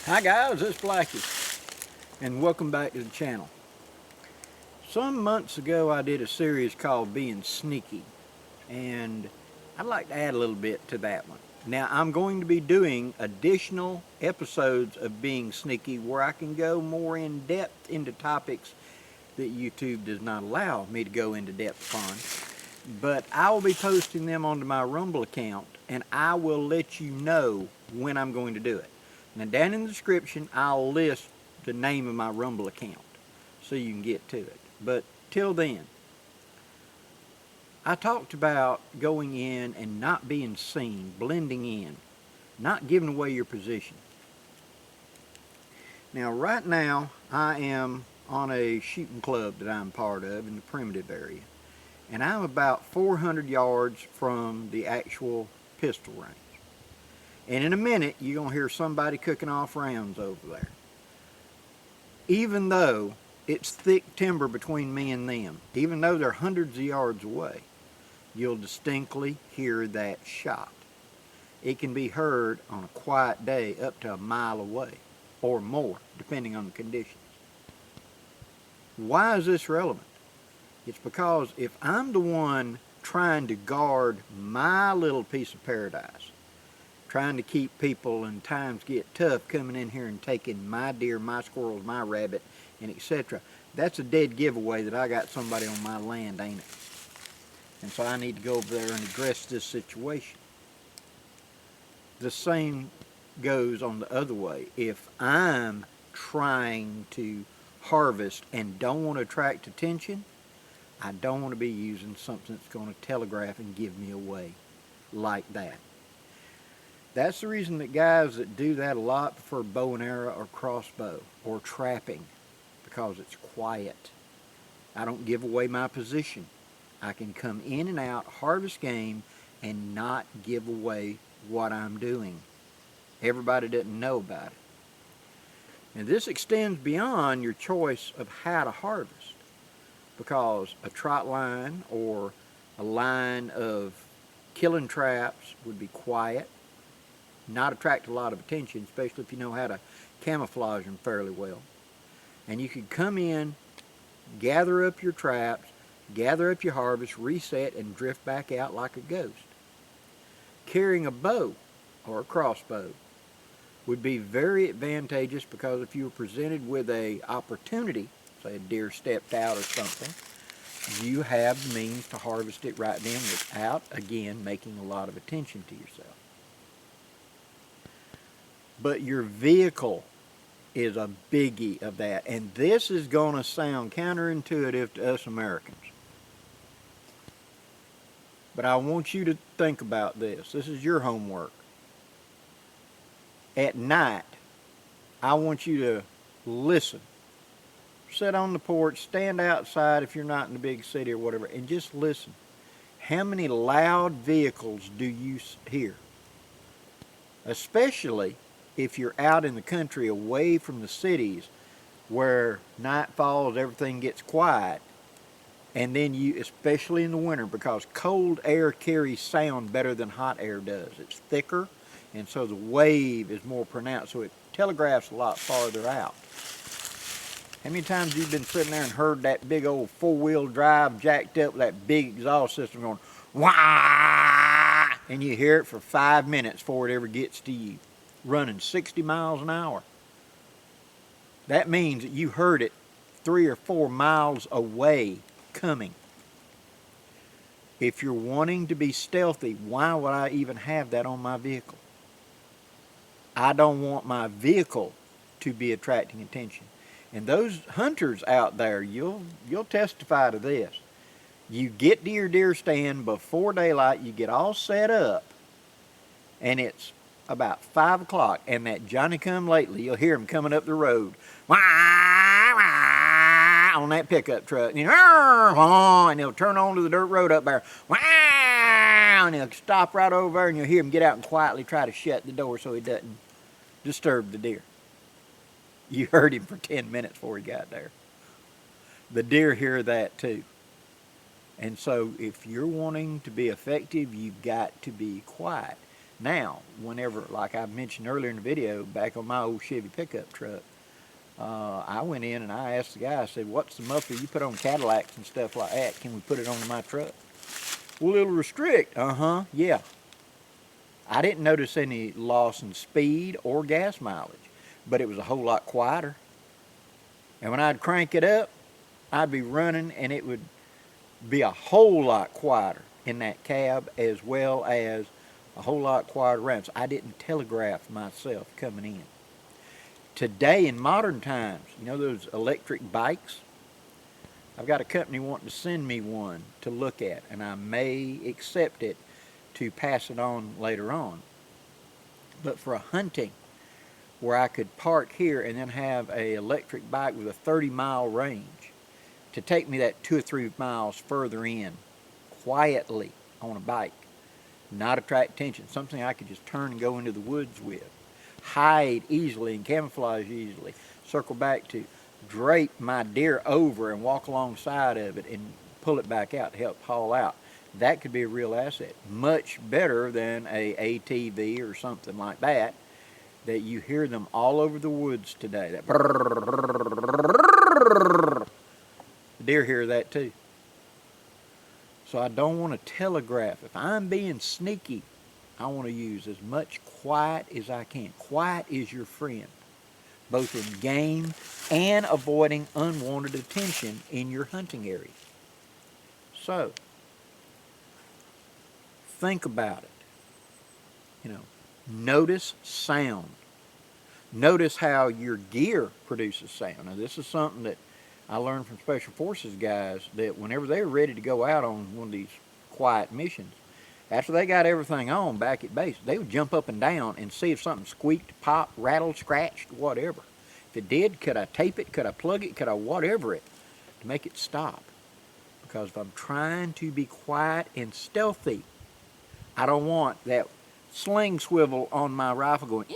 Hi guys, it's Blackie, and welcome back to the channel. Some months ago I did a series called Being Sneaky, and I'd like to add a little bit to that one. Now I'm going to be doing additional episodes of Being Sneaky where I can go more in depth into topics that YouTube does not allow me to go into depth on. But I will be posting them onto my Rumble account, and I will let you know when I'm going to do it. Now down in the description I'll list the name of my Rumble account so you can get to it. But till then, I talked about going in and not being seen, blending in, not giving away your position. Now right now I am on a shooting club that I'm part of in the primitive area, and I'm about 400 yards from the actual pistol range. And in a minute, you're going to hear somebody cooking off rounds over there. Even though it's thick timber between me and them, even though they're hundreds of yards away, you'll distinctly hear that shot. It can be heard on a quiet day up to a mile away or more, depending on the conditions. Why is this relevant? It's because if I'm the one trying to guard my little piece of paradise, trying to keep people and times get tough coming in here and taking my deer, my squirrels, my rabbit, and etc. That's a dead giveaway that I got somebody on my land, ain't it? And so I need to go over there and address this situation. The same goes on the other way. If I'm trying to harvest and don't want to attract attention, I don't want to be using something that's going to telegraph and give me away like that. That's the reason that guys that do that a lot prefer bow and arrow or crossbow or trapping, because it's quiet. I don't give away my position. I can come in and out, harvest game, and not give away what I'm doing. Everybody doesn't know about it. And this extends beyond your choice of how to harvest, because a trot line or a line of killing traps would be quiet, not attract a lot of attention, especially if you know how to camouflage them fairly well. And you could come in, gather up your traps, gather up your harvest, reset, and drift back out like a ghost. Carrying a bow or a crossbow would be very advantageous, because if you were presented with an opportunity, say a deer stepped out or something, you have the means to harvest it right then without, again, making a lot of attention to yourself. But your vehicle is a biggie of that. And this is going to sound counterintuitive to us Americans. But I want you to think about this. This is your homework. At night, I want you to listen. Sit on the porch, stand outside if you're not in the big city or whatever, and just listen. How many loud vehicles do you hear? Especially if you're out in the country away from the cities where night falls, everything gets quiet, and then you, especially in the winter, because cold air carries sound better than hot air does. It's thicker, and so the wave is more pronounced, so it telegraphs a lot farther out. How many times have you been sitting there and heard that big old four-wheel drive jacked up, that big exhaust system going, wah, and you hear it for 5 minutes before it ever gets to you, running 60 miles an hour. That means that you heard it 3 or 4 miles away coming. If you're wanting to be stealthy, why would I even have that on my vehicle? I don't want my vehicle to be attracting attention. And those hunters out there, you'll testify to this. You get to your deer stand before daylight, you get all set up, and it's about 5 o'clock, and that Johnny-come-lately, you'll hear him coming up the road, wah, wah, on that pickup truck, and he'll turn onto the dirt road up there, wah, and he'll stop right over there, and you'll hear him get out and quietly try to shut the door so he doesn't disturb the deer. You heard him for 10 minutes before he got there. The deer hear that too. And so if you're wanting to be effective, you've got to be quiet. Now, whenever, like I mentioned earlier in the video, back on my old Chevy pickup truck, I went in and I asked the guy, I said, what's the muffler you put on Cadillacs and stuff like that? Can we put it on my truck? Well, it'll restrict. Yeah. I didn't notice any loss in speed or gas mileage, but it was a whole lot quieter. And when I'd crank it up, I'd be running and it would be a whole lot quieter in that cab, as well as a whole lot quieter around. So I didn't telegraph myself coming in. Today, in modern times, you know those electric bikes? I've got a company wanting to send me one to look at, and I may accept it to pass it on later on. But for a hunting, where I could park here and then have an electric bike with a 30-mile range to take me that 2 or 3 miles further in quietly on a bike, not attract attention, something I could just turn and go into the woods with, hide easily and camouflage easily, circle back to, drape my deer over and walk alongside of it and pull it back out to help haul out. That could be a real asset. Much better than a ATV or something like that you hear them all over the woods today. That the deer hear that too. So I don't want to telegraph. If I'm being sneaky, I want to use as much quiet as I can. Quiet is your friend, both in game and avoiding unwanted attention in your hunting area. So, think about it. You know, notice sound. Notice how your gear produces sound. Now, this is something that I learned from Special Forces guys, that whenever they were ready to go out on one of these quiet missions, after they got everything on back at base, they would jump up and down and see if something squeaked, popped, rattled, scratched, whatever. If it did, could I tape it? Could I plug it? Could I whatever it to make it stop? Because if I'm trying to be quiet and stealthy, I don't want that sling swivel on my rifle going,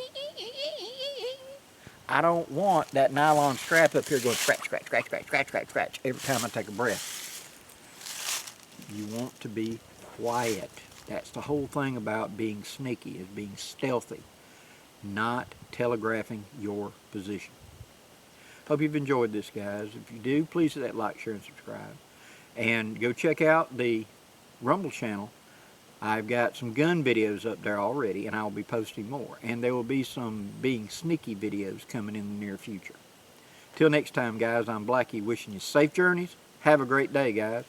I don't want that nylon strap up here going scratch, scratch, scratch, scratch, scratch, scratch, scratch every time I take a breath. You want to be quiet. That's the whole thing about being sneaky, is being stealthy, not telegraphing your position. Hope you've enjoyed this, guys. If you do, please hit that like, share, and subscribe. And go check out the Rumble channel. I've got some gun videos up there already, and I'll be posting more. And there will be some being sneaky videos coming in the near future. Till next time, guys, I'm Blackie, wishing you safe journeys. Have a great day, guys.